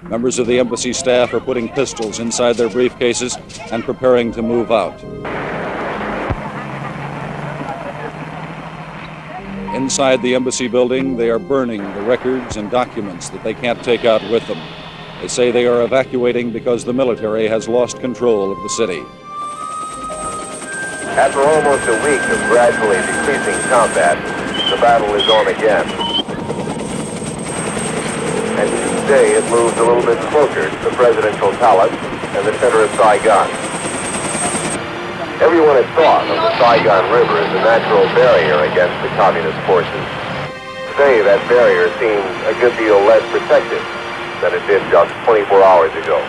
Members of the embassy staff are putting pistols inside their briefcases and preparing to move out. Inside the embassy building, they are burning the records and documents that they can't take out with them. They say they are evacuating because the military has lost control of the city. After almost a week of gradually decreasing combat, the battle is on again. And each day it moves a little bit closer to the presidential palace and the center of Saigon. Everyone had thought of the Saigon River as a natural barrier against the communist forces. Today that barrier seems a good deal less protected than it did just 24 hours ago.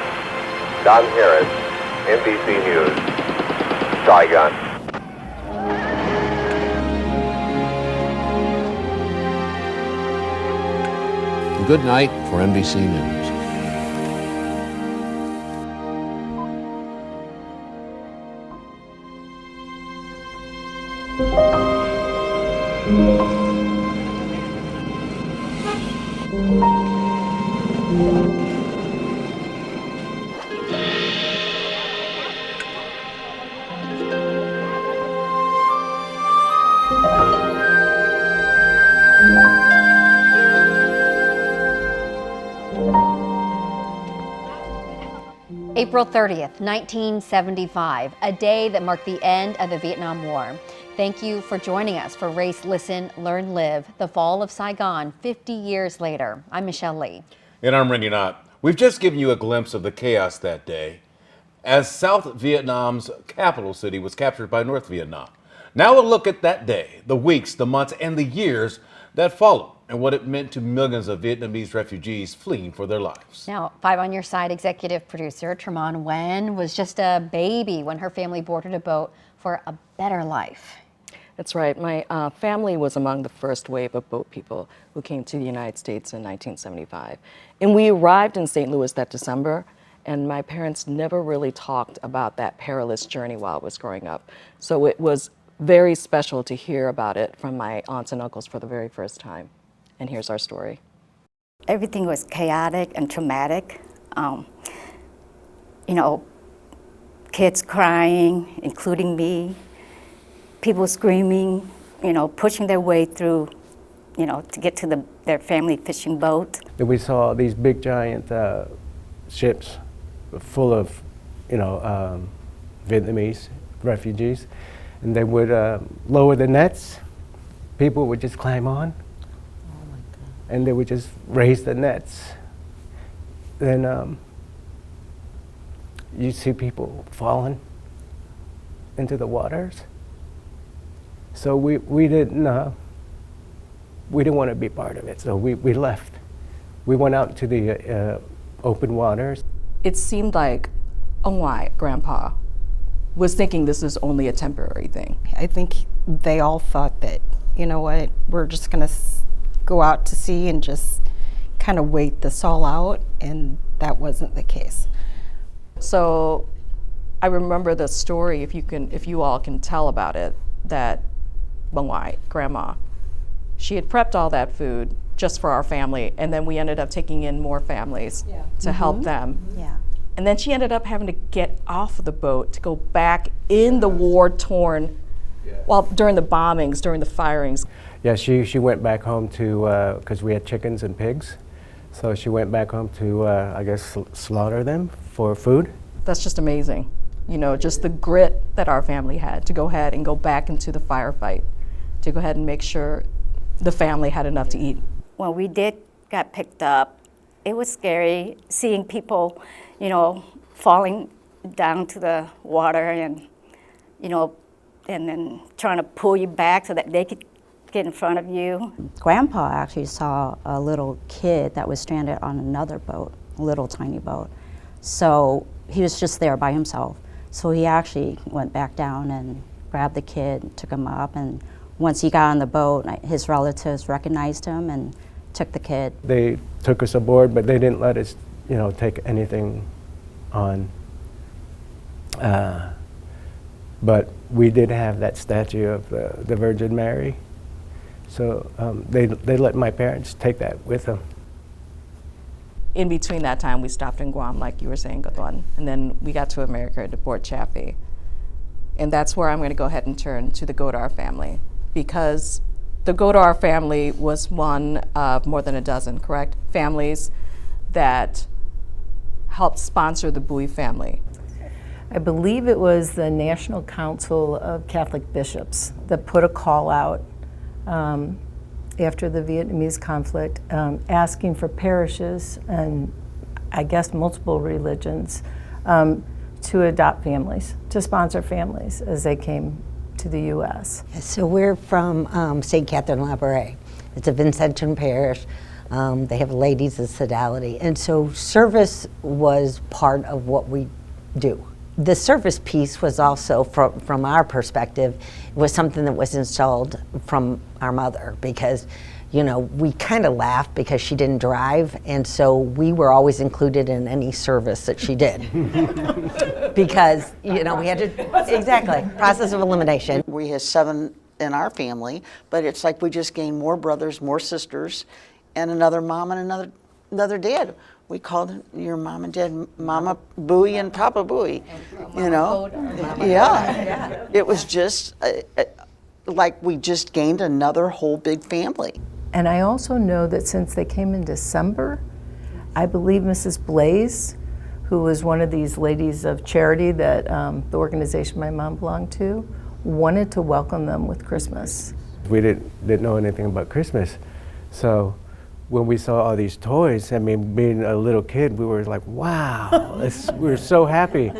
Don Harris, NBC News, Saigon. Good night for NBC News. April 30th, 1975, a day that marked the end of the Vietnam War. Thank you for joining us for Race, Listen, Learn, Live, the fall of Saigon 50 years later. I'm Michelle Lee. And I'm Randy Knott. We've just given you a glimpse of the chaos that day as South Vietnam's capital city was captured by North Vietnam. Now a look at that day, the weeks, the months, and the years that followed, and what it meant to millions of Vietnamese refugees fleeing for their lives. Now, Five on Your Side executive producer Tram Nguyen was just a baby when her family boarded a boat for a better life. That's right. My family was among the first wave of boat people who came to the United States in 1975. And we arrived in St. Louis that December, and my parents never really talked about that perilous journey while I was growing up. So it was very special to hear about it from my aunts and uncles for the very first time. And here's our story. Everything was chaotic and traumatic. Kids crying, including me, people screaming, pushing their way through, to get to their family fishing boat. We saw these big giant ships full of, Vietnamese refugees, and they would lower the nets. People would just climb on. And they would just raise the nets. Then you see people falling into the waters. So we didn't want to be part of it. So we left. We went out to the open waters. It seemed like Nguyen, Grandpa, was thinking this is only a temporary thing. I think they all thought that, we're just going to go out to sea and just kind of wait this all out, and that wasn't the case. So I remember the story, if you all can tell about it, that Nguyen, Grandma, she had prepped all that food just for our family, and then we ended up taking in more families to help them. Yeah. And then she ended up having to get off of the boat to go back in the war-torn, during the bombings, during the firings. Yeah, she went back home to, because we had chickens and pigs, so she went back home to, slaughter them for food. That's just amazing. Just the grit that our family had to go ahead and go back into the firefight, to go ahead and make sure the family had enough to eat. When we got picked up, it was scary seeing people, falling down to the water and, and then trying to pull you back so that they could get in front of you. Grandpa actually saw a little kid that was stranded on another boat, a little tiny boat. So he was just there by himself. So he actually went back down and grabbed the kid, took him up, and once he got on the boat, his relatives recognized him and took the kid. They took us aboard, but they didn't let us, take anything on. But we did have that statue of the Virgin Mary. So they let my parents take that with them. in between that time, we stopped in Guam, like you were saying, Gaton, and then we got to America, to Port Chaffee. And that's where I'm going to go ahead and turn to the Godar family, because the Godar family was one of more than a dozen, correct, families that helped sponsor the Bui family. I believe it was the National Council of Catholic Bishops that put a call out after the Vietnamese conflict, asking for parishes and I guess multiple religions to adopt families, to sponsor families as they came to the U.S. So we're from St. Catherine La Brea. It's a Vincentian parish. They have ladies of sodality, and so service was part of what we do. The service piece was also, from our perspective, was something that was installed from our mother, because, you know, we kind of laughed because she didn't drive, and so we were always included in any service that she did. Because, you know, we had to, exactly, process of elimination. We had 7 in our family, but it's like we just gained more brothers, more sisters, and another mom and another dad. We called your mom and dad Mama Bui and Papa Bui, you know? Yeah. It was just like we just gained another whole big family. And I also know that since they came in December, I believe Mrs. Blaze, who was one of these ladies of charity that the organization my mom belonged to, wanted to welcome them with Christmas. We didn't know anything about Christmas, so when we saw all these toys, I mean, being a little kid, we were like, wow, we were so happy.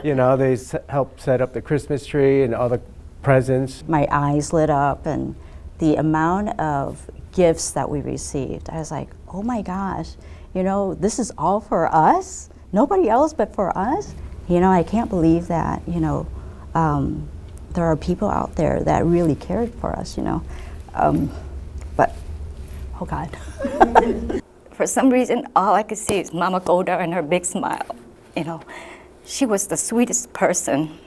You know, they helped set up the Christmas tree and all the presents. My eyes lit up, and the amount of gifts that we received, I was like, oh my gosh, you know, this is all for us? Nobody else but for us? You know, I can't believe that, you know, there are people out there that really cared for us, you know. But, oh God. For some reason, all I could see is Mama Godar and her big smile. You know, she was the sweetest person.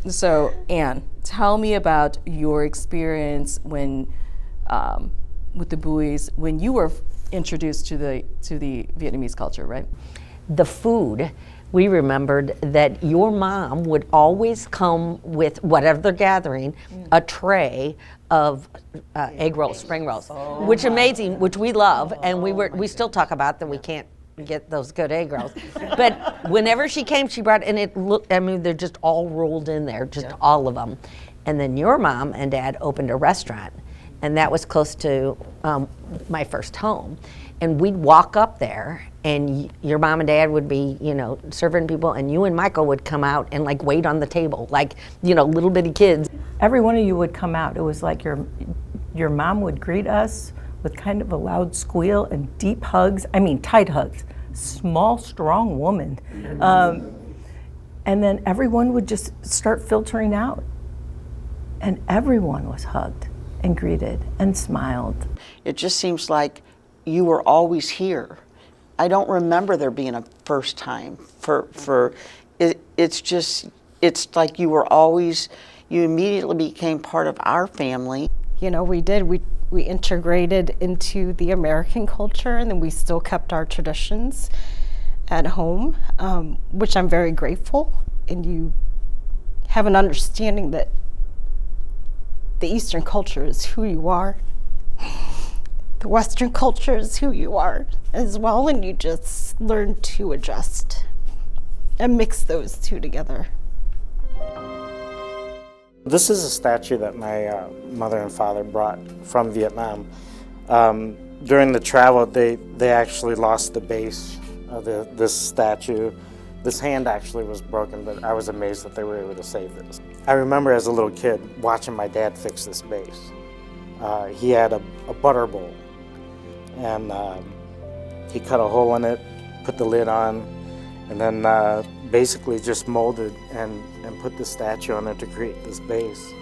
So, Anne, tell me about your experience when, with the Buis, when you were introduced to the Vietnamese culture, right? The food, we remembered that your mom would always come with, whatever they're gathering, a tray of egg rolls, spring rolls, which amazing, which we love, and we still talk about that we can't get those good egg rolls. But whenever she came, she brought, and it looked, I mean, they're just all rolled in there, just all of them. And then your mom and dad opened a restaurant, and that was close to my first home. And we'd walk up there, and your mom and dad would be, you know, serving people, and you and Michael would come out and like wait on the table, like, you know, little bitty kids. Every one of you would come out. It was like your mom would greet us with kind of a loud squeal and deep hugs. I mean, tight hugs. Small, strong woman. And then everyone would just start filtering out. And everyone was hugged and greeted and smiled. It just seems like you were always here. I don't remember there being a first time for it. It's like you were always, you immediately became part of our family. You know, we integrated into the American culture, and then we still kept our traditions at home, which I'm very grateful. And you have an understanding that the Eastern culture is who you are. The Western culture is who you are as well, and you just learn to adjust and mix those two together. This is a statue that my mother and father brought from Vietnam. During the travel, they actually lost the base of this statue. This hand actually was broken, but I was amazed that they were able to save this. I remember as a little kid watching my dad fix this base. He had a butter bowl, and he cut a hole in it, put the lid on, and then basically just molded and put the statue on it to create this base.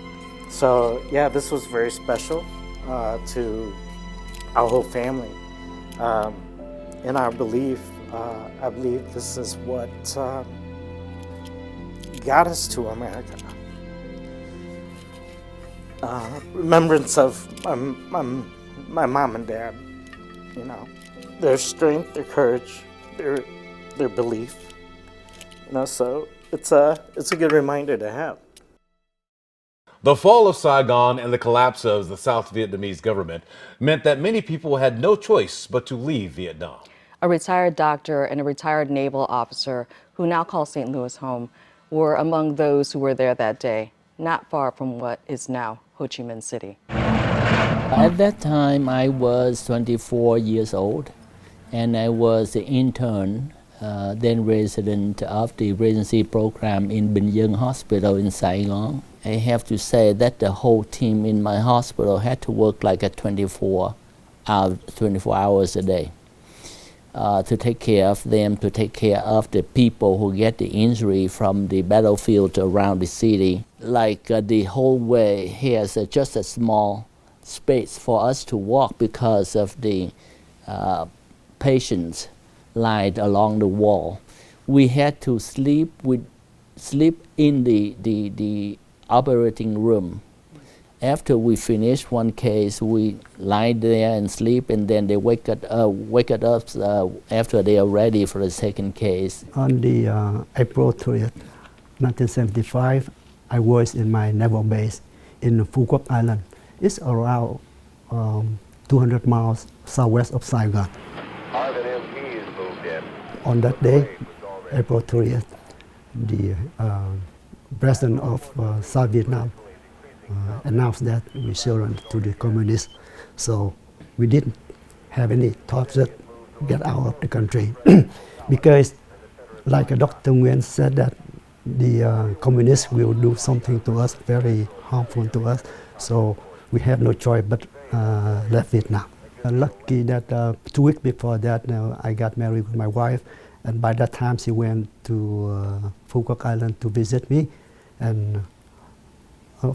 So yeah, this was very special to our whole family. In our belief, I believe this is what got us to America. Remembrance of my mom and dad, you know, their strength, their courage, their belief. So it's a good reminder to have. The fall of Saigon and the collapse of the South Vietnamese government meant that many people had no choice but to leave Vietnam. A retired doctor and a retired naval officer who now calls St. Louis home were among those who were there that day, not far from what is now Ho Chi Minh City. At that time, I was 24 years old, and I was the intern, then resident of the residency program in Bình Dương Hospital in Saigon. I have to say that the whole team in my hospital had to work like 24 hours a day to take care of them, to take care of the people who get the injury from the battlefield around the city. Like the whole way here's just a small space for us to walk because of the patients lying along the wall. We had to sleep in the operating room. After we finished one case, we lie there and sleep, and then they wake us up after they are ready for the second case. On the April 30th, 1975, I was in my naval base in Phu Quoc Island. It's around 200 miles southwest of Saigon. On that day, April 30th, the president of South Vietnam announced that we surrendered to the communists. So we didn't have any thoughts that get out of the country because, like Dr. Nguyen said, that the communists will do something to us very harmful to us. So we have no choice but left Vietnam. Lucky that 2 weeks before that, I got married with my wife, and by that time she went to Phu Quoc Island to visit me, and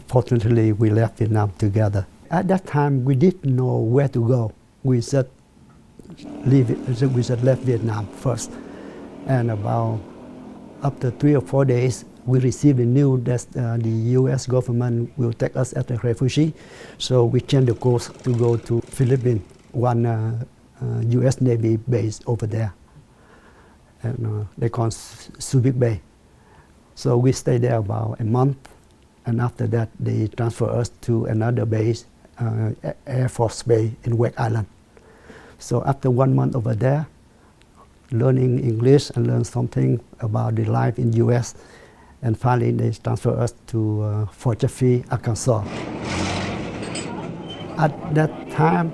fortunately we left Vietnam together. At that time we didn't know where to go. We said left Vietnam first, and about after 3 or 4 days we received the news that the U.S. government will take us as a refugee. So we changed the course to go to Philippines, one U.S. Navy base over there, and they call Subic Bay. So we stayed there about a month, and after that they transferred us to another base, Air Force Base in West Island. So after 1 month over there, learning English and learn something about the life in U.S., and finally they transferred us to Fort Chaffee, Arkansas. At that time,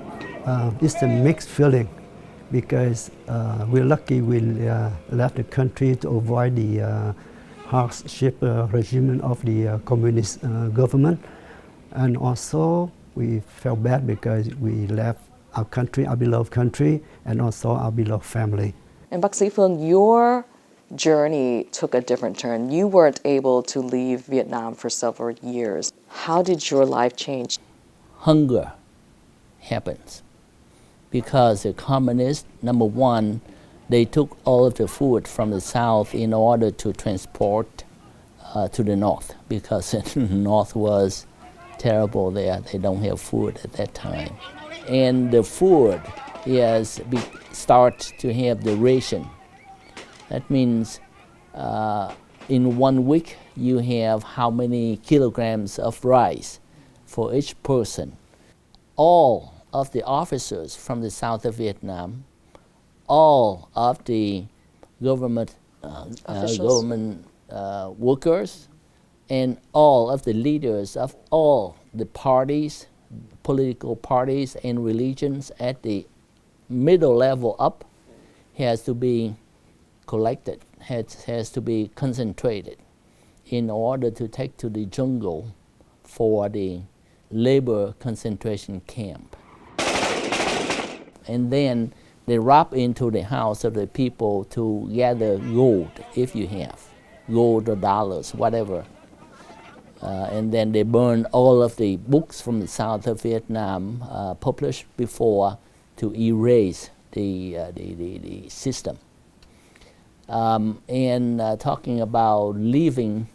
it's a mixed feeling because we're lucky we left the country to avoid the hardship regime of the communist government, and also we felt bad because we left our country, our beloved country, and also our beloved family. And Bác sĩ Phương, your journey took a different turn. You weren't able to leave Vietnam for several years. How did your life change? Hunger happens because the communists, number one, they took all of the food from the south in order to transport to the north, because the north was terrible there. They don't have food at that time. And the food start to have the ration. That means in 1 week you have how many kilograms of rice for each person. All of the officers from the south of Vietnam, all of the government workers, and all of the leaders of all the parties, political parties and religions at the middle level up has to be collected, has to be concentrated in order to take to the jungle for the labor concentration camp. And then they rob into the house of the people to gather gold, if you have gold or dollars, whatever. And then they burn all of the books from the south of Vietnam published before to erase the system. Talking about leaving,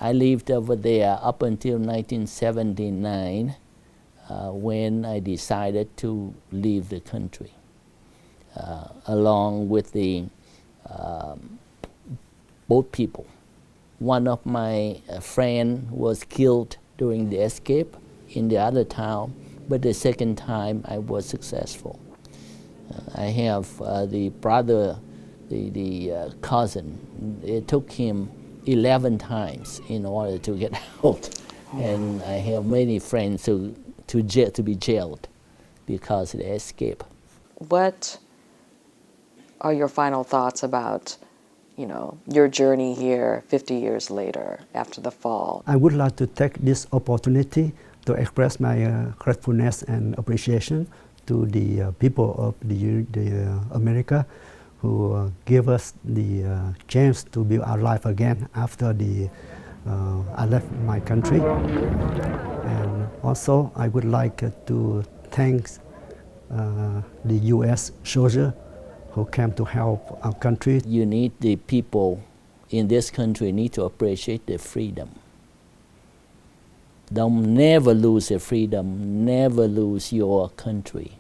I lived over there up until 1979 when I decided to leave the country, along with the both people. One of my friend was killed during the escape in the other town, but the second time I was successful. I have the brother, the cousin. It took him 11 times in order to get out. And I have many friends to be jailed because of the escape. What are your final thoughts about, you know, your journey here 50 years later after the fall? I would like to take this opportunity to express my gratefulness and appreciation to the people of the America who give us the chance to build our life again after I left my country. And also I would like to thank the U.S. soldier who came to help our country. You need the people in this country need to appreciate the freedom. Don't never lose your freedom, never lose your country.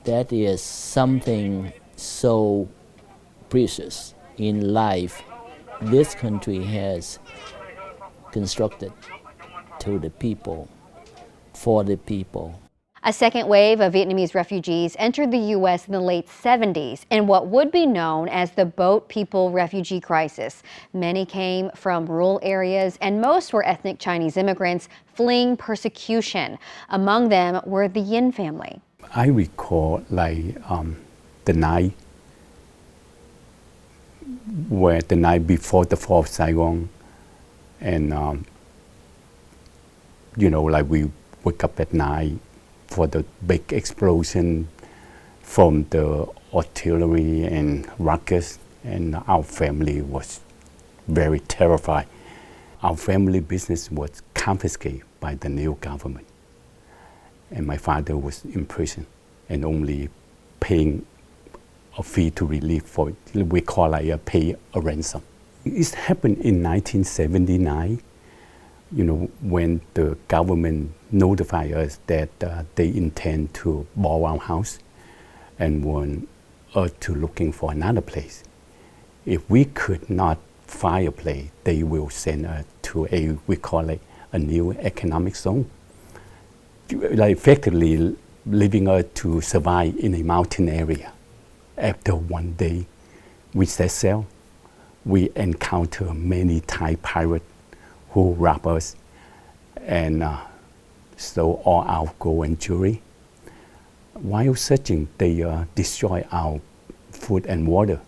That is something so precious in life this country has constructed to the people, for the people. A second wave of Vietnamese refugees entered the U.S. in the late 70s in what would be known as the Boat People refugee crisis. Many came from rural areas, and most were ethnic Chinese immigrants fleeing persecution. Among them were the Nguyen family. I recall the night before the fall of Saigon, and you know, like we wake up at night for the big explosion from the artillery and rockets, and our family was very terrified. Our family business was confiscated by the new government, and my father was in prison and only paying a fee to relieve for it. We call it pay a ransom. It happened in 1979. You know, when the government notified us that they intend to bomb our house and want us to looking for another place. If we could not find a place, they will send us to we call it a new economic zone. Like effectively leaving us to survive in a mountain area. After one day we set sail, we encounter many Thai pirates who robbed us and stole all our gold and jewelry. While searching, they destroyed our food and water.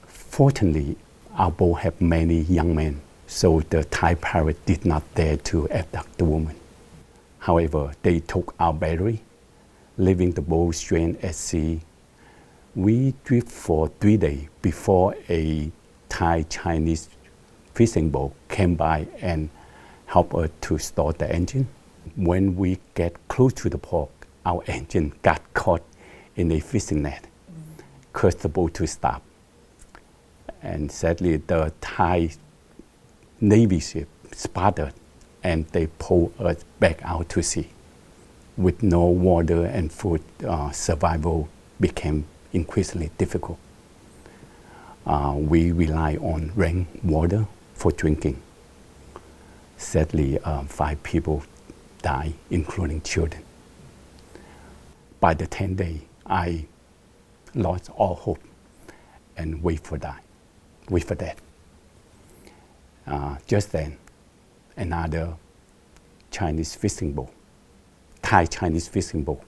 Fortunately, our boat had many young men, so the Thai pirate did not dare to abduct the woman. However, they took our battery, leaving the boat stranded at sea. We drifted for 3 days before a Thai-Chinese fishing boat came by and helped us to start the engine. When we get close to the port, our engine got caught in a fishing net, caused the boat to stop. And sadly, the Thai Navy ship spotted and they pulled us back out to sea. With no water and food, survival became increasingly difficult. We rely on rainwater for drinking. Sadly, 5 people died, including children. By the 10th day, I lost all hope and wait for that. Just then, another Chinese fishing boat, Thai Chinese fishing boat,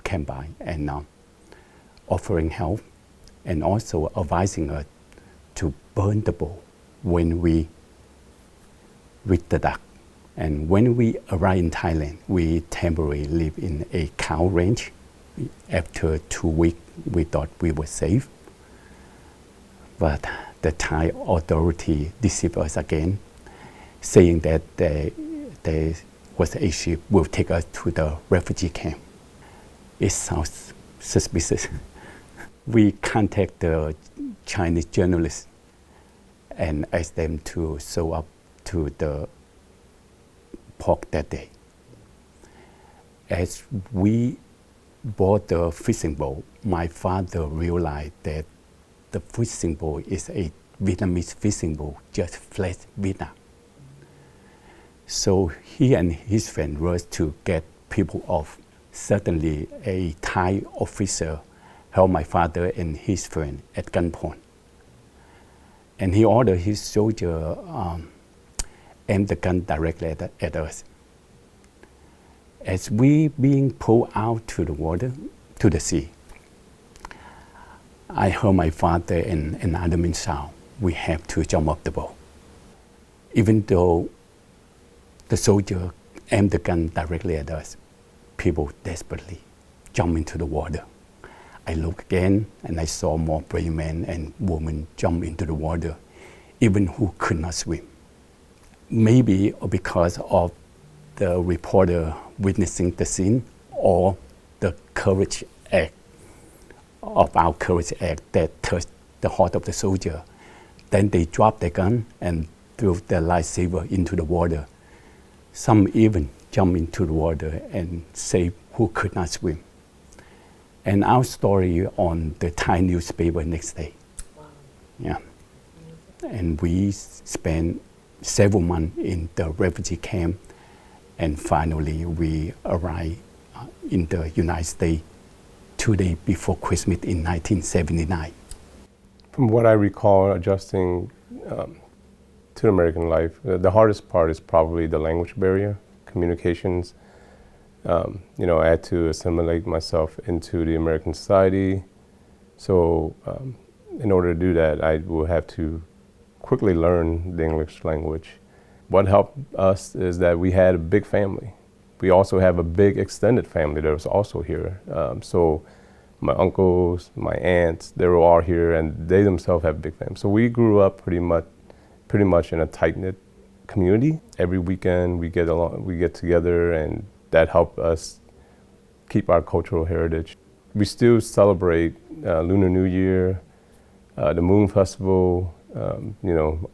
came by and offering help and also advising us to burn the boat when we reach the dock. And when we arrived in Thailand, we temporarily lived in a cow ranch. After 2 weeks, we thought we were safe. But the Thai authority deceived us again, saying that there was a ship will take us to the refugee camp. It sounds suspicious. We contact the Chinese journalists and asked them to show up to the port that day. As we board the fishing boat, my father realized that the fishing boat is a Vietnamese fishing boat, just flash Vietnam. So he and his friend rushed to get people off. Suddenly, a Thai officer held my father and his friend at gunpoint. And he ordered his soldier aim the gun directly at us. As we being pulled out to the water, to the sea, I heard my father and another man shout, "We have to jump off the boat." Even though the soldier aimed the gun directly at us, people desperately jump into the water. I looked again and I saw more brave men and women jump into the water, even who could not swim. Maybe because of the reporter witnessing the scene, or the courage act of our courage act that touched the heart of the soldier. Then they dropped their gun and threw their lightsaber into the water. Some even jumped into the water and saved who could not swim. And our story on the Thai newspaper next day. Wow. Yeah. And we spent several months in the refugee camp, and finally we arrived in the United States 2 days before Christmas in 1979. From what I recall, adjusting to American life, the hardest part is probably the language barrier, communications. I had to assimilate myself into the American society. So in order to do that, I will have to quickly learn the English language. What helped us is that we had a big family. We also have a big extended family that was also here. So my uncles, my aunts, they were all here, and they themselves have big families. So we grew up pretty much in a tight-knit community. Every weekend we get together, and that helped us keep our cultural heritage. We still celebrate Lunar New Year, the Moon Festival,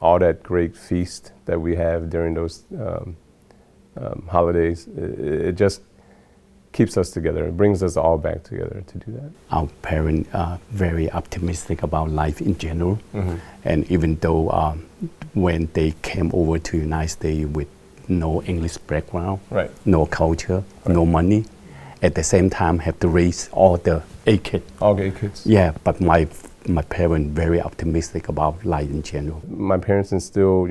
all that great feast that we have during those holidays. It just keeps us together. It brings us all back together to do that. Our parents are very optimistic about life in general. Mm-hmm. And even though when they came over to the United States with no English background, right, no culture, right, no money, at the same time have to raise all the 8 kids. All 8 kids. Yeah, but my parents very optimistic about life in general. My parents instill,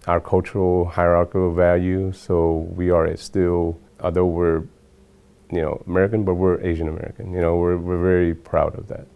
our cultural hierarchical values. So we are still, although we're, American, but we're Asian American. We're very proud of that.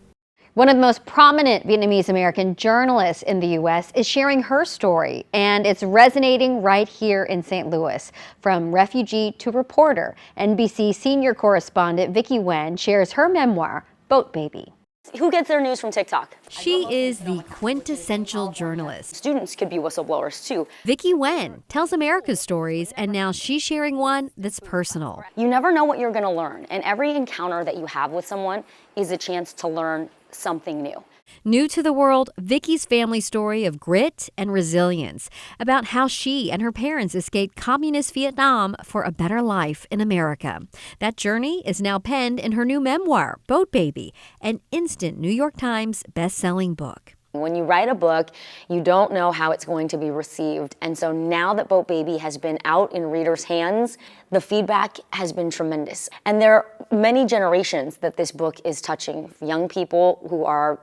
One of the most prominent Vietnamese American journalists in the U.S. is sharing her story, and it's resonating right here in St. Louis. From refugee to reporter, NBC senior correspondent Vicki Nguyen shares her memoir, Boat Baby. Who gets their news from TikTok? She is the quintessential journalist. Students could be whistleblowers too. Vicki Nguyen tells America's stories, and now she's sharing one that's personal. You never know what you're going to learn, and every encounter that you have with someone is a chance to learn something new. New to the world, Vicki's family story of grit and resilience, about how she and her parents escaped communist Vietnam for a better life in America. That journey is now penned in her new memoir, Boat Baby, an instant New York Times best-selling book. When you write a book, you don't know how it's going to be received. And so now that Boat Baby has been out in readers' hands, the feedback has been tremendous. And there are many generations that this book is touching. Young people who are,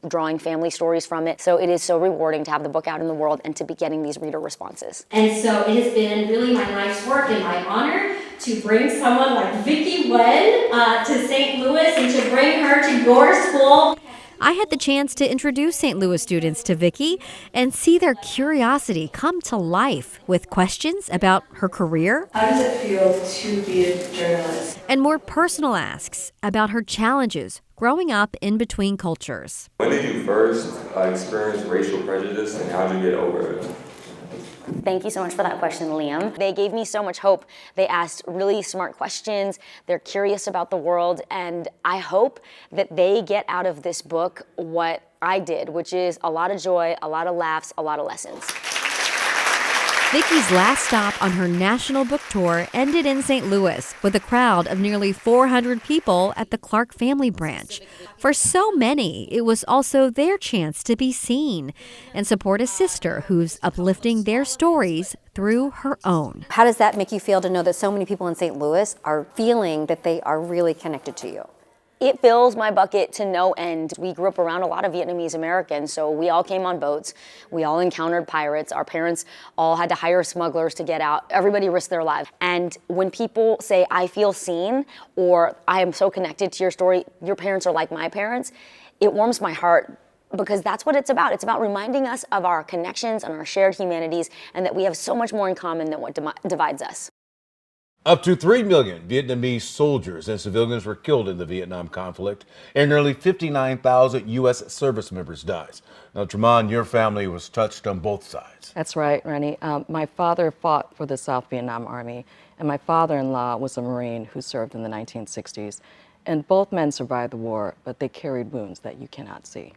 drawing family stories from it. So it is so rewarding to have the book out in the world and to be getting these reader responses. And so it has been really my life's work and my honor to bring someone like Vicki Nguyen to St. Louis and to bring her to your school. I had the chance to introduce St. Louis students to Vicki and see their curiosity come to life with questions about her career. How does it feel to be a journalist? And more personal asks about her challenges growing up in between cultures. When did you first experience racial prejudice, and how did you get over it? Thank you so much for that question, Liam. They gave me so much hope. They asked really smart questions. They're curious about the world, and I hope that they get out of this book what I did, which is a lot of joy, a lot of laughs, a lot of lessons. Vicki's last stop on her national book tour ended in St. Louis with a crowd of nearly 400 people at the Clark Family Branch. For so many, it was also their chance to be seen and support a sister who's uplifting their stories through her own. How does that make you feel to know that so many people in St. Louis are feeling that they are really connected to you? It fills my bucket to no end. We grew up around a lot of Vietnamese Americans, so we all came on boats. We all encountered pirates. Our parents all had to hire smugglers to get out. Everybody risked their lives. And when people say, I feel seen, or I am so connected to your story, your parents are like my parents, it warms my heart, because that's what it's about. It's about reminding us of our connections and our shared humanities, and that we have so much more in common than what divides us. Up to 3 million Vietnamese soldiers and civilians were killed in the Vietnam conflict, and nearly 59,000 U.S. service members died. Now, Tram, your family was touched on both sides. That's right, Rennie. My father fought for the South Vietnam Army, and my father-in-law was a Marine who served in the 1960s. And both men survived the war, but they carried wounds that you cannot see.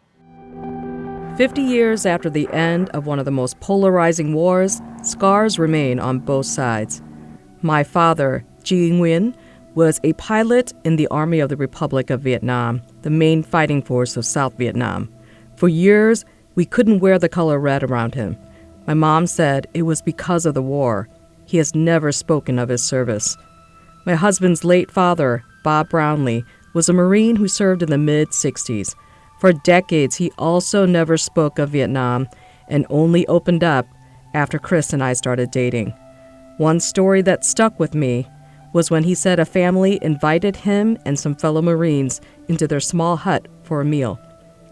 50 years after the end of one of the most polarizing wars, scars remain on both sides. My father, Nguyen, was a pilot in the Army of the Republic of Vietnam, the main fighting force of South Vietnam. For years, we couldn't wear the color red around him. My mom said it was because of the war. He has never spoken of his service. My husband's late father, Bob Brownlee, was a Marine who served in the mid-60s. For decades, he also never spoke of Vietnam and only opened up after Chris and I started dating. One story that stuck with me was when he said a family invited him and some fellow Marines into their small hut for a meal.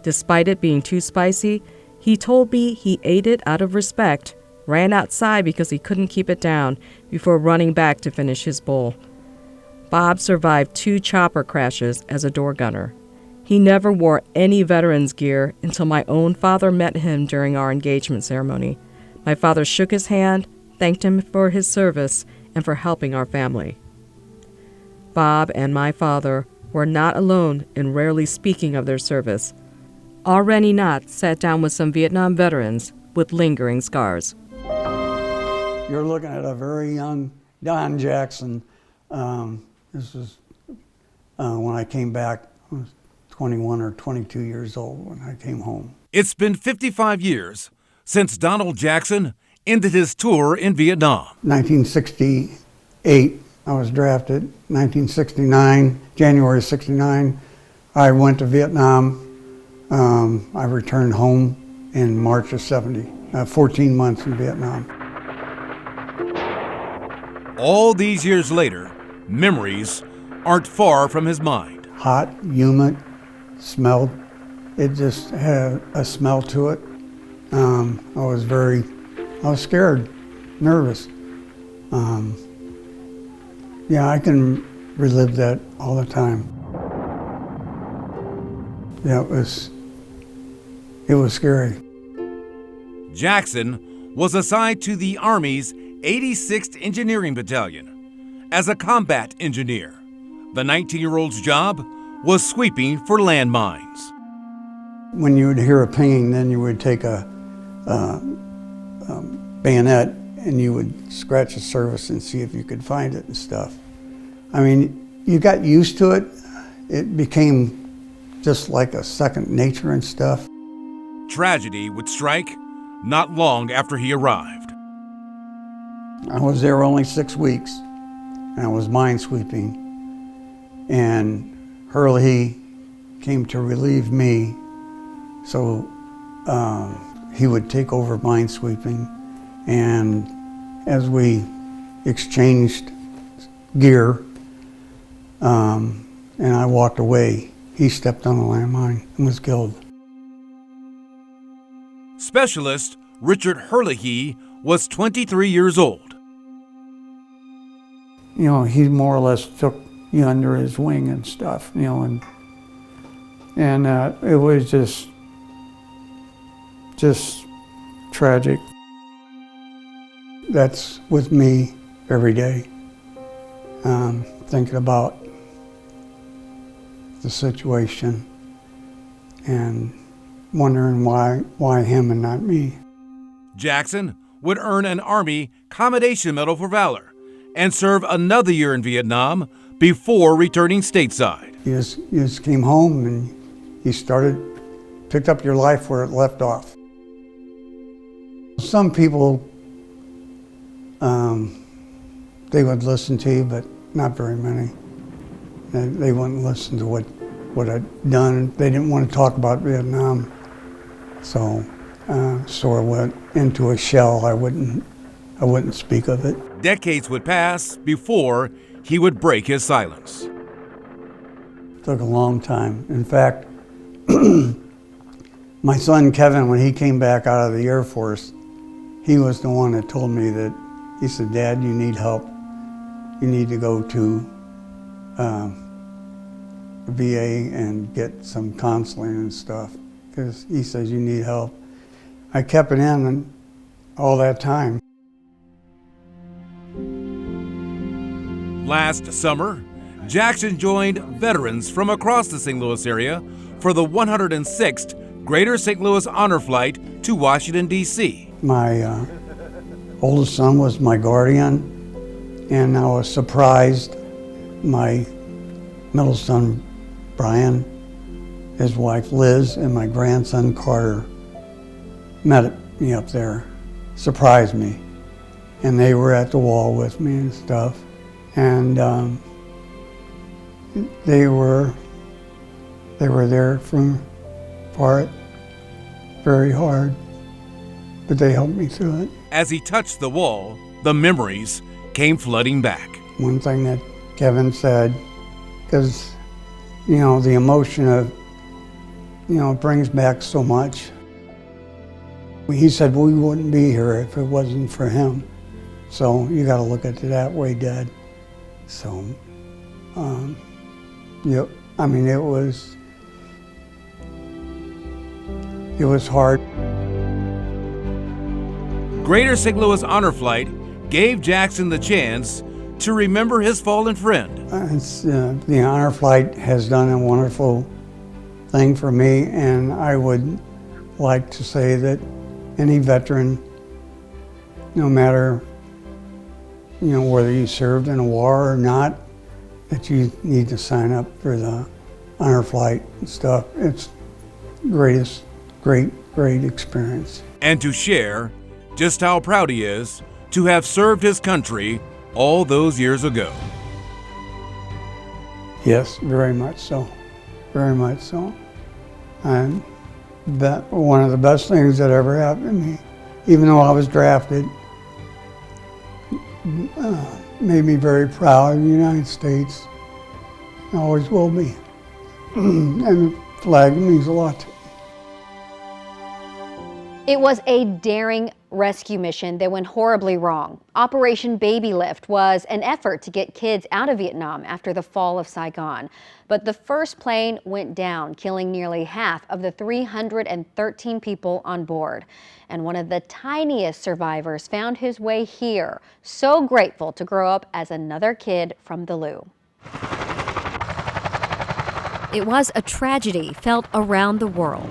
Despite it being too spicy, he told me he ate it out of respect, ran outside because he couldn't keep it down, before running back to finish his bowl. Bob survived 2 chopper crashes as a door gunner. He never wore any veterans gear until my own father met him during our engagement ceremony. My father shook his hand, thanked him for his service and for helping our family. Bob and my father were not alone in rarely speaking of their service. Already Knott sat down with some Vietnam veterans with lingering scars. You're looking at a very young Don Jackson. This was when I came back. I was 21 or 22 years old when I came home. It's been 55 years since Donald Jackson ended his tour in Vietnam. 1968, I was drafted. 1969, January 69, I went to Vietnam. I returned home in March of 70, 14 months in Vietnam. All these years later, memories aren't far from his mind. Hot, humid, smelled. It just had a smell to it. I was scared, nervous. Yeah, I can relive that all the time. Yeah, it was scary. Jackson was assigned to the Army's 86th Engineering Battalion as a combat engineer. The 19-year-old's job was sweeping for landmines. When you would hear a pinging, then you would take a bayonet and you would scratch the surface and see if you could find it and stuff. I mean, you got used to it. It became just like a second nature and stuff. Tragedy would strike not long after he arrived. I was there only 6 weeks, and I was minesweeping. And Hurley came to relieve me, so he would take over minesweeping. And as we exchanged gear, and I walked away, he stepped on a landmine and was killed. Specialist Richard Hurley was 23 years old. You know, he more or less took you under his wing and stuff, you know, and it was just tragic. That's with me every day, thinking about the situation and wondering why him and not me. Jackson would earn an Army Commendation Medal for Valor and serve another year in Vietnam before returning stateside. You just came home and you picked up your life where it left off. Some people, they would listen to you, but not very many. They wouldn't listen to what I'd done. They didn't want to talk about Vietnam. So sort of went into a shell. I wouldn't speak of it. Decades would pass before he would break his silence. Took a long time. In fact, my son Kevin, when he came back out of the Air Force, he was the one that told me that, he said, "Dad, you need help. You need to go to the VA and get some counseling and stuff," because he says, "You need help." I kept it in all that time. Last summer, Jackson joined veterans from across the St. Louis area for the 106th Greater St. Louis Honor Flight to Washington, D.C. My oldest son was my guardian, and I was surprised. My middle son, Brian, his wife, Liz, and my grandson, Carter, met me up there, surprised me. And they were at the wall with me and stuff. And they were there for it very hard, but they helped me through it. As he touched the wall, the memories came flooding back. One thing that Kevin said, because, the emotion of, it brings back so much. He said, we wouldn't be here if it wasn't for him. So you got to look at it that way, Dad. So, yep. I mean, it was hard. Greater St. Louis Honor Flight gave Jackson the chance to remember his fallen friend. The Honor Flight has done a wonderful thing for me, and I would like to say that any veteran, no matter whether you served in a war or not, that you need to sign up for the Honor Flight and stuff. It's great experience. And to share just how proud he is to have served his country all those years ago. Yes, very much so. Very much so. And that one of the best things that ever happened to me, even though I was drafted, made me very proud of the United States. I always will be. And the flag means a lot to me. It was a daring rescue mission that went horribly wrong. Operation Baby Lift was an effort to get kids out of Vietnam after the fall of Saigon. But the first plane went down, killing nearly half of the 313 people on board. And one of the tiniest survivors found his way here, so grateful to grow up as another kid from the Lou. It was a tragedy felt around the world.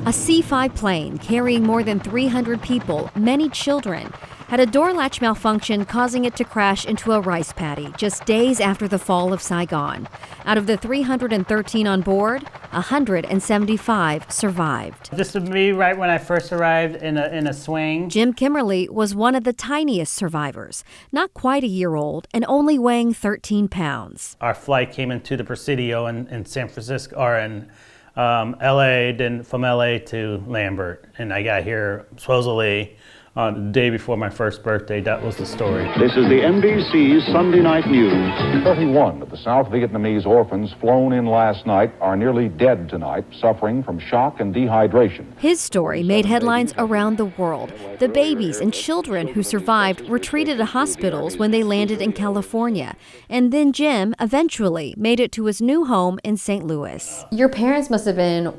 A C-5 plane carrying more than 300 people, many children, had a door latch malfunction, causing it to crash into a rice paddy just days after the fall of Saigon. Out of the 313 on board, 175 survived. This was me right when I first arrived in a swing. Jim Kimmerly was one of the tiniest survivors, not quite a year old and only weighing 13 pounds. Our flight came into the Presidio in San Francisco, or in LA, then from LA to Lambert. And I got here supposedly the day before my first birthday. That was the story. This is the NBC's Sunday Night News. 31 of the South Vietnamese orphans flown in last night are nearly dead tonight, suffering from shock and dehydration. His story made headlines around the world. The babies and children who survived were treated at hospitals when they landed in California. And then Jim eventually made it to his new home in St. Louis. Your parents must have been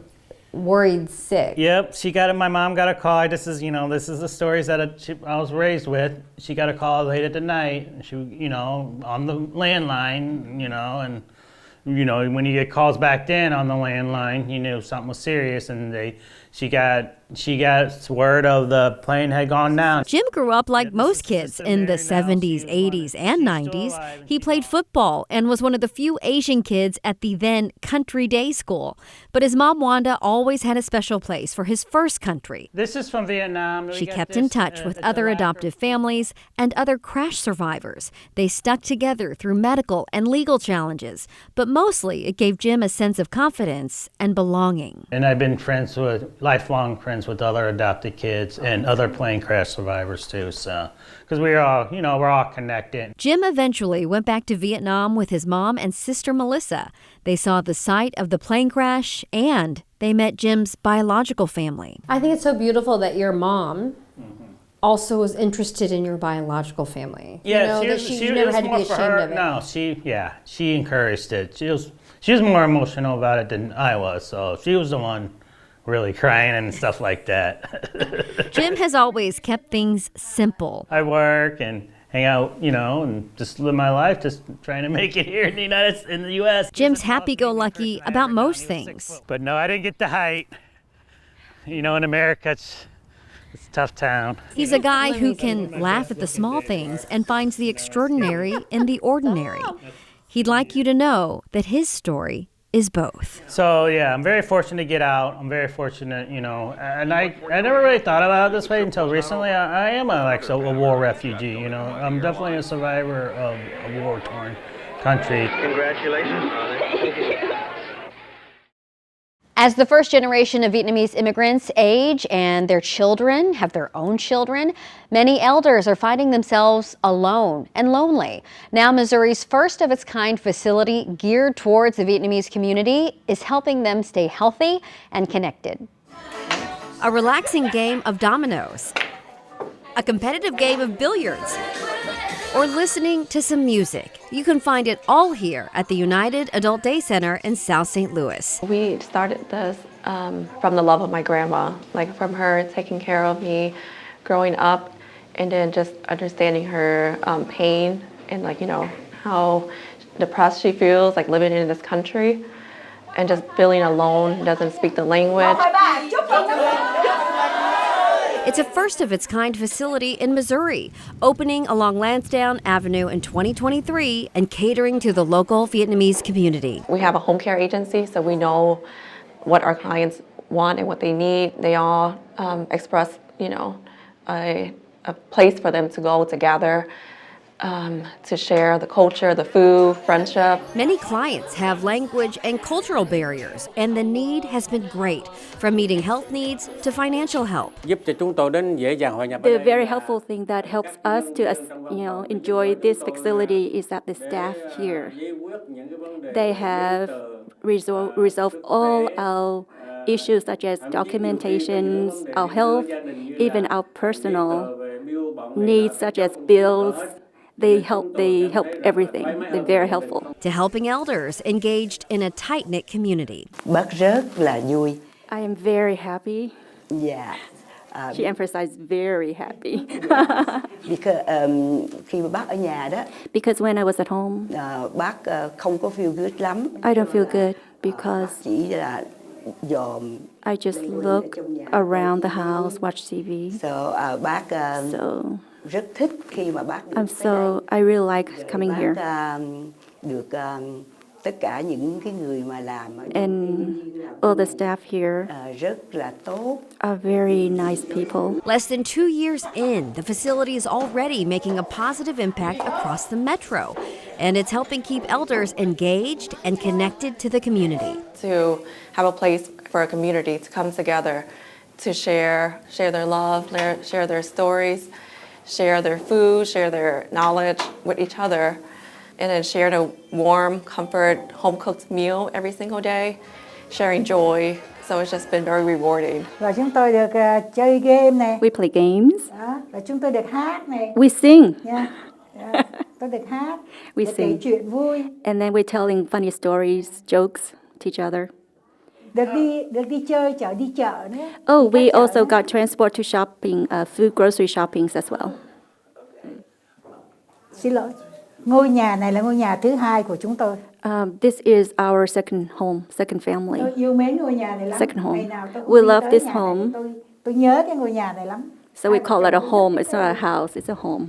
worried sick. Yep, my mom got a call. This is the stories that I was raised with. She got a call late at the night. She, on the landline, and when you get calls back then on the landline, you knew something was serious, and she got word of the plane had gone down. Jim grew up like most kids in the 70s, 80s, and 90s. He played football and was one of the few Asian kids at the then country day school. But his mom, Wanda, always had a special place for his first country. This is from Vietnam. She kept in touch with other adoptive families and other crash survivors. They stuck together through medical and legal challenges, but mostly it gave Jim a sense of confidence and belonging. And I've been lifelong friends with other adopted kids and other plane crash survivors too, so because we're all connected. Jim eventually went back to Vietnam with his mom and sister Melissa. They saw the site of the plane crash and they met Jim's biological family. I think it's so beautiful that your mom also was interested in your biological family. Yeah, she never had to be ashamed of it. No, she encouraged it. She was more emotional about it than I was, so she was the one really crying and stuff like that. Jim has always kept things simple. I work and hang out, and just live my life, just trying to make it here in the U.S. Jim's happy-go-lucky about most things. But no, I didn't get the height. In America, it's a tough town. He's a guy who can laugh at the small things and finds the extraordinary in the ordinary. He'd like you to know that his story is both. So yeah, I'm very fortunate to get out. I'm very fortunate, and I never really thought about it this way until recently. I am a war refugee, I'm definitely a survivor of a war-torn country. Congratulations, brother. As the first generation of Vietnamese immigrants age and their children have their own children, many elders are finding themselves alone and lonely. Now, Missouri's first of its kind facility geared towards the Vietnamese community is helping them stay healthy and connected. A relaxing game of dominoes, a competitive game of billiards, or listening to some music. You can find it all here at the United Adult Day Center in South St. Louis. We started this from the love of my grandma, from her taking care of me growing up, and then just understanding her pain and how depressed she feels living in this country and just feeling alone, doesn't speak the language. It's a first-of-its-kind facility in Missouri, opening along Lansdowne Avenue in 2023 and catering to the local Vietnamese community. We have a home care agency, so we know what our clients want and what they need. They all express, a place for them to go to gather, to share the culture, the food, friendship. Many clients have language and cultural barriers, and the need has been great, from meeting health needs to financial help. The very helpful thing that helps us to enjoy this facility is that the staff here, they have resolved all our issues such as documentations, our health, even our personal needs such as bills. They help everything. They're very helpful. To helping elders engaged in a tight-knit community. I am very happy. Yeah. She emphasized very happy. Khi mà bác ở nhà đó, because when I was at home, bác không có feel good lắm. I don't feel good because chỉ là dòm. I just look around the house, watch TV. So bác rất thích khi mà bác I really like coming here. Được tất cả những cái người mà làm and all the staff here rất là tốt. Are very nice people. Less than 2 years in, the facility is already making a positive impact across the metro, and it's helping keep elders engaged and connected to the community. To have a place for a community to come together, to share their love, share their stories, share their food, share their knowledge with each other, and then share a warm, comfort, home-cooked meal every single day, sharing joy. So it's just been very rewarding. Và chúng tôi được chơi game này. We play games. Đó, và chúng tôi được hát này. We sing. Yeah. Tôi được hát. We để sing. kể chuyện vui. And then we're telling funny stories, jokes to each other. Được đi chơi, đi chợ nữa. Oh, we also got transport to shopping, food grocery shoppings as well. Xin lỗi. Ngôi nhà này là ngôi nhà thứ hai của chúng tôi. This is our second home, second family. Yêu mến ngôi nhà này lắm. Second home. Ngày nào tôi cũng We đi love tới this nhà này, home. tôi nhớ cái ngôi nhà này lắm. So we call it a home. It's not a house, it's a home.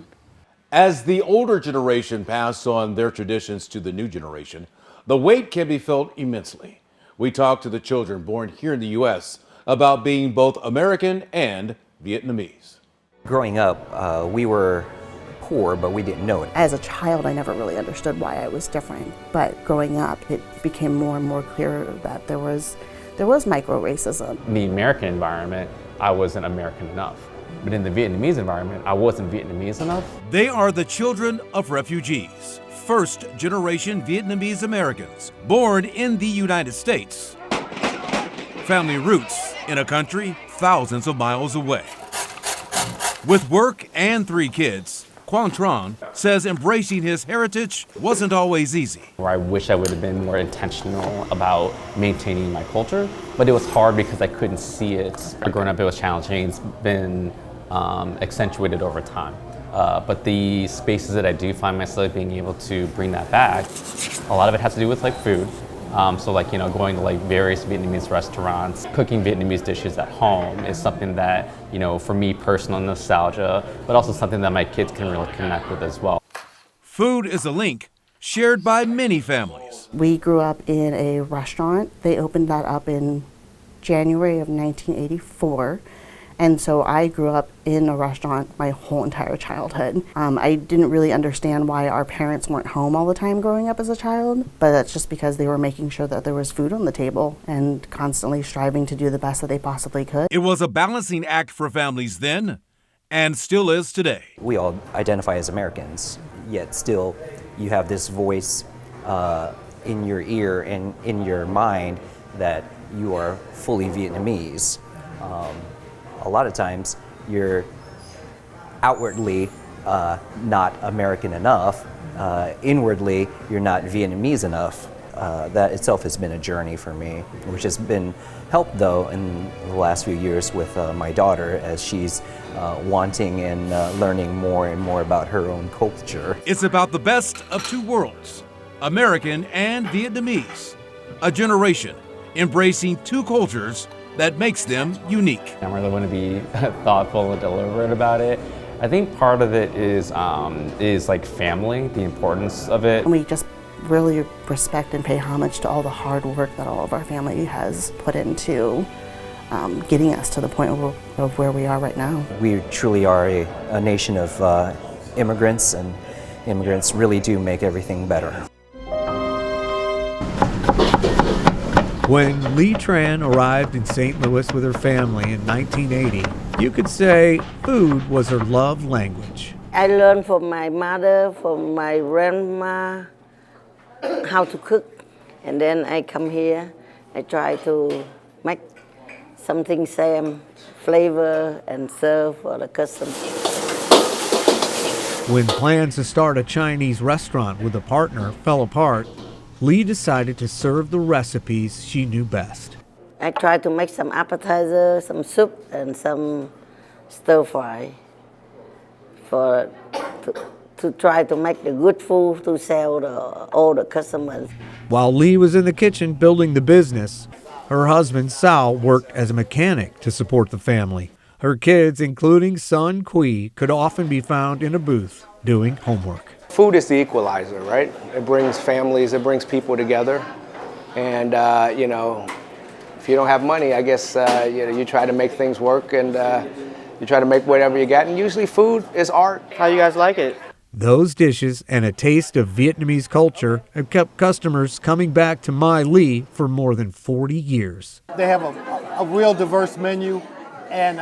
As the older generation pass on their traditions to the new generation, the weight can be felt immensely. We talked to the children born here in the U.S. about being both American and Vietnamese. Growing up, we were poor, but we didn't know it. As a child, I never really understood why I was different. But growing up, it became more and more clear that there was micro-racism. In the American environment, I wasn't American enough. But in the Vietnamese environment, I wasn't Vietnamese enough. They are the children of refugees, first-generation Vietnamese Americans, born in the United States. Family roots in a country thousands of miles away. With work and 3 kids, Tram says embracing his heritage wasn't always easy. I wish I would have been more intentional about maintaining my culture, but it was hard because I couldn't see it. Growing up, it was challenging. It's been accentuated over time. But the spaces that I do find myself being able to bring that back, a lot of it has to do with like food. So like, going to like various Vietnamese restaurants, cooking Vietnamese dishes at home is something that, for me, personal nostalgia, but also something that my kids can really connect with as well. Food is a link shared by many families. We grew up in a restaurant. They opened that up in January of 1984. And so I grew up in a restaurant my whole entire childhood. I didn't really understand why our parents weren't home all the time growing up as a child, but that's just because they were making sure that there was food on the table and constantly striving to do the best that they possibly could. It was a balancing act for families then, and still is today. We all identify as Americans, yet still you have this voice in your ear and in your mind that you are fully Vietnamese. A lot of times you're outwardly not American enough, inwardly you're not Vietnamese enough. That itself has been a journey for me, which has been helped though in the last few years with my daughter as she's wanting and learning more and more about her own culture. It's about the best of 2 worlds, American and Vietnamese. A generation embracing 2 cultures that makes them unique. I really want to be thoughtful and deliberate about it. I think part of it is like family, the importance of it. And we just really respect and pay homage to all the hard work that all of our family has put into getting us to the point of where we are right now. We truly are a nation of immigrants, and immigrants really do make everything better. When Lee Tran arrived in St. Louis with her family in 1980, you could say food was her love language. I learned from my mother, from my grandma, how to cook. And then I come here, I try to make something same flavor and serve for the customers. When plans to start a Chinese restaurant with a partner fell apart, Lee decided to serve the recipes she knew best. I try to make some appetizer, some soup, and some stir fry to try to make the good food to sell all the customers. While Lee was in the kitchen building the business, her husband Sal worked as a mechanic to support the family. Her kids, including son Quy, could often be found in a booth doing homework. Food is the equalizer, right? It brings families, it brings people together. And, if you don't have money, I guess, you try to make things work and you try to make whatever you got. And usually food is art. How you guys like it? Those dishes and a taste of Vietnamese culture have kept customers coming back to My Lee for more than 40 years. They have a real diverse menu, and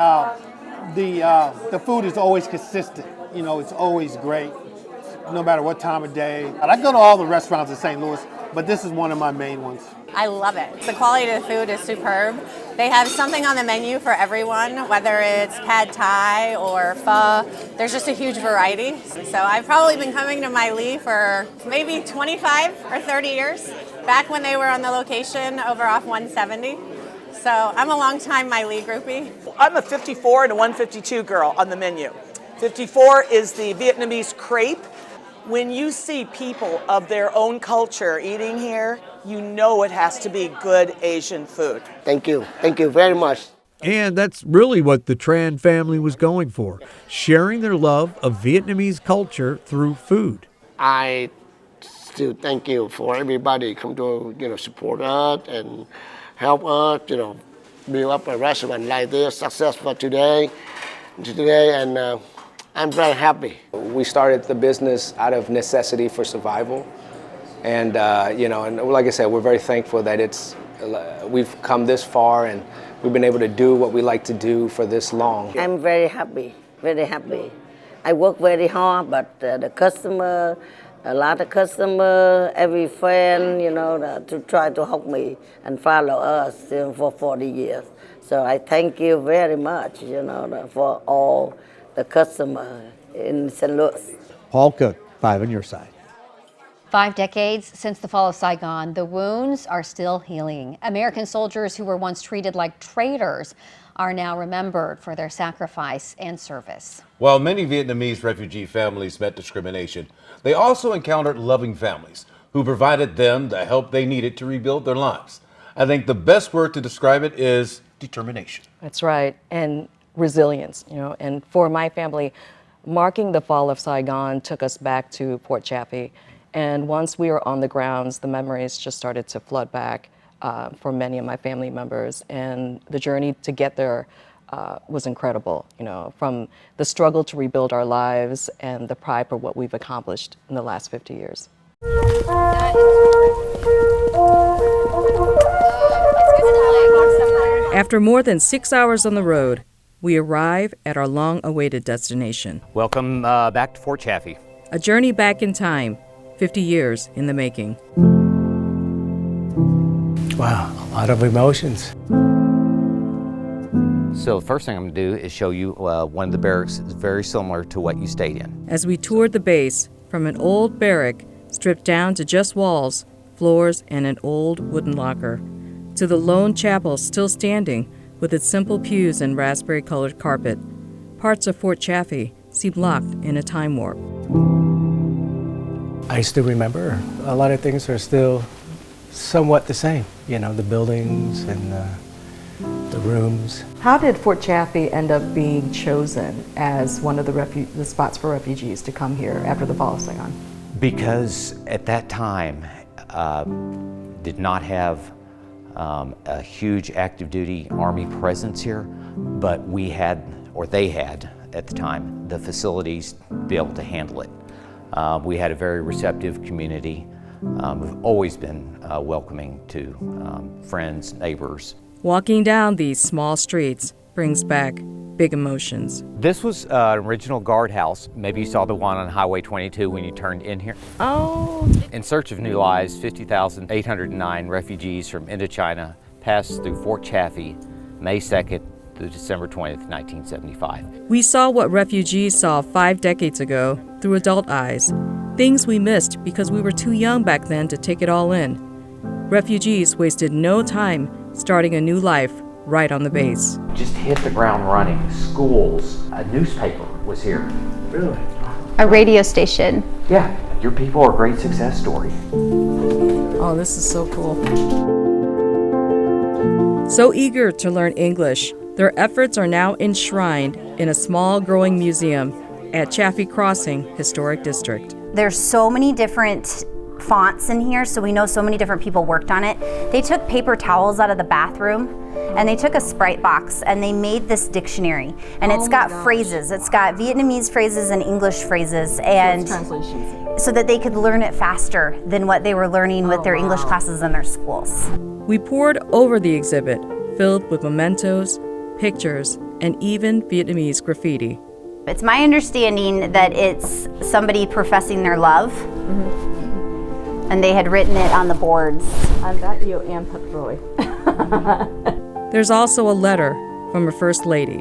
the food is always consistent. It's always great, no matter what time of day. And I go to all the restaurants in St. Louis, but this is one of my main ones. I love it. The quality of the food is superb. They have something on the menu for everyone, whether it's pad thai or pho. There's just a huge variety. So I've probably been coming to My Lee for maybe 25 or 30 years, back when they were on the location over off 170. So I'm a long-time My Lee groupie. I'm a 54 and a 152 girl on the menu. 54 is the Vietnamese crepe. When you see people of their own culture eating here, you know it has to be good Asian food. Thank you. Thank you very much. And that's really what the Tran family was going for, sharing their love of Vietnamese culture through food. I still thank you for everybody come to support us and help us build up a restaurant like this successful today, and I'm very happy. We started the business out of necessity for survival, and and like I said, we're very thankful that we've come this far and we've been able to do what we like to do for this long. I'm very happy, very happy. I work very hard, but the customer, a lot of customer, every friend, to try to help me and follow us for 40 years. So I thank you very much, for all the customer in St. Louis. Paul Cook, 5 on your side. 5 decades since the fall of Saigon, the wounds are still healing. American soldiers who were once treated like traitors are now remembered for their sacrifice and service. While many Vietnamese refugee families met discrimination, they also encountered loving families who provided them the help they needed to rebuild their lives. I think the best word to describe it is determination. That's right, and resilience, and for my family, marking the fall of Saigon took us back to Port Chaffee. And once we were on the grounds, the memories just started to flood back for many of my family members. And the journey to get there was incredible, from the struggle to rebuild our lives and the pride for what we've accomplished in the last 50 years. After more than 6 hours on the road, we arrive at our long-awaited destination. Welcome back to Fort Chaffee. A journey back in time, 50 years in the making. Wow, a lot of emotions. So the first thing I'm going to do is show you one of the barracks is very similar to what you stayed in. As we toured the base, from an old barrack stripped down to just walls, floors, and an old wooden locker, to the lone chapel still standing with its simple pews and raspberry-colored carpet, parts of Fort Chaffee seem locked in a time warp. I still remember a lot of things are still somewhat the same, the buildings and the rooms. How did Fort Chaffee end up being chosen as one of the spots for refugees to come here after the fall of Saigon? Because at that time, did not have a huge active duty Army presence here, but we had, or they had at the time, the facilities to be able to handle it. We had a very receptive community. We've always been welcoming to friends, neighbors. Walking down these small streets brings back big emotions. This was an original guardhouse. Maybe you saw the one on Highway 22 when you turned in here. Oh. In search of new lives, 50,809 refugees from Indochina passed through Fort Chaffee, May 2nd through December 20th, 1975. We saw what refugees saw 5 decades ago through adult eyes, things we missed because we were too young back then to take it all in. Refugees wasted no time starting a new life right on the base. Just hit the ground running. Schools, a newspaper was here. Really? A radio station. Yeah, your people are a great success story. Oh, this is so cool. So eager to learn English, their efforts are now enshrined in a small growing museum at Chaffee Crossing Historic District. There's so many different fonts in here, so we know so many different people worked on it. They took paper towels out of the bathroom and they took a Sprite box and they made this dictionary, and it's got phrases. It's got Vietnamese phrases and English phrases, and so that they could learn it faster than what they were learning with their English classes in their schools. We pored over the exhibit, filled with mementos, pictures, and even Vietnamese graffiti. It's my understanding that it's somebody professing their love. And they had written it on the boards. And that you Ann Patroy. There's also a letter from a first lady,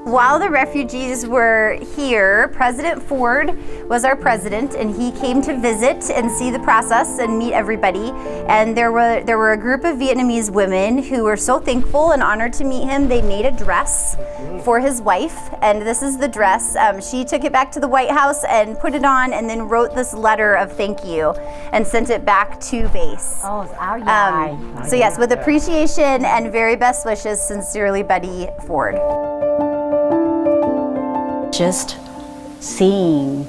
While the refugees were here, President Ford was our president, and he came to visit and see the process and meet everybody. And there were a group of Vietnamese women who were so thankful and honored to meet him. They made a dress for his wife, and this is the dress. She took it back to the White House and put it on, and then wrote this letter of thank you and sent it back to base. So yes, with appreciation and very best wishes, sincerely, Betty Ford. Just seeing,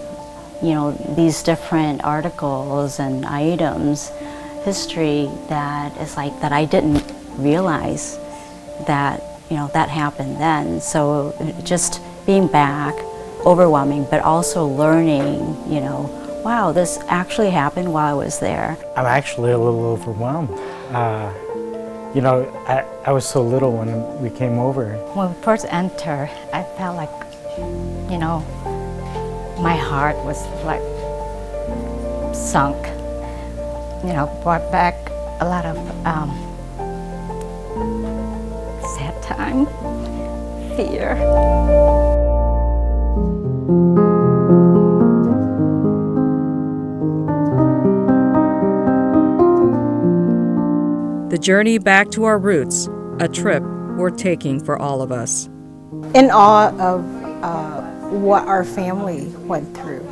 these different articles and items, history that is like that I didn't realize that, that happened then. So just being back, overwhelming, but also learning, wow, this actually happened while I was there. I'm actually a little overwhelmed. I was so little when we came over. When we first entered, I felt like, my heart was like sunk. Brought back a lot of sad time, fear. The journey back to our roots, a trip worth taking for all of us. In awe of what our family went through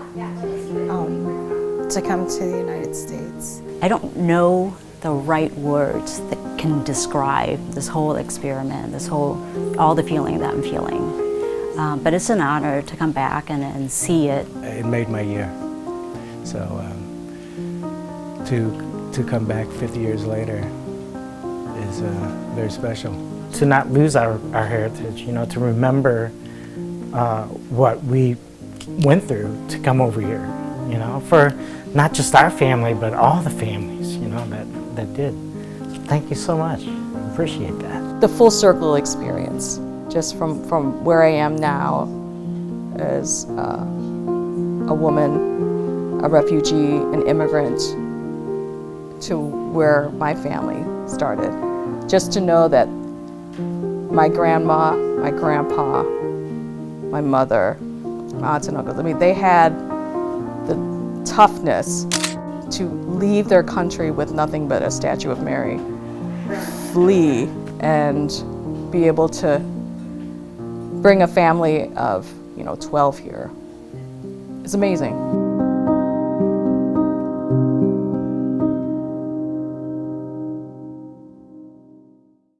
to come to the United States. I don't know the right words that can describe this whole experiment, all the feeling that I'm feeling. But it's an honor to come back and see it. It made my year. So to come back 50 years later is very special. To not lose our heritage, to remember what we went through to come over here, for not just our family, but all the families, that did. Thank you so much. Appreciate that. The full circle experience, just from where I am now as a woman, a refugee, an immigrant, to where my family started. Just to know that my grandma, my grandpa, my mother, my aunts and uncles, they had the toughness to leave their country with nothing but a statue of Mary, flee, and be able to bring a family of 12 here. It's amazing.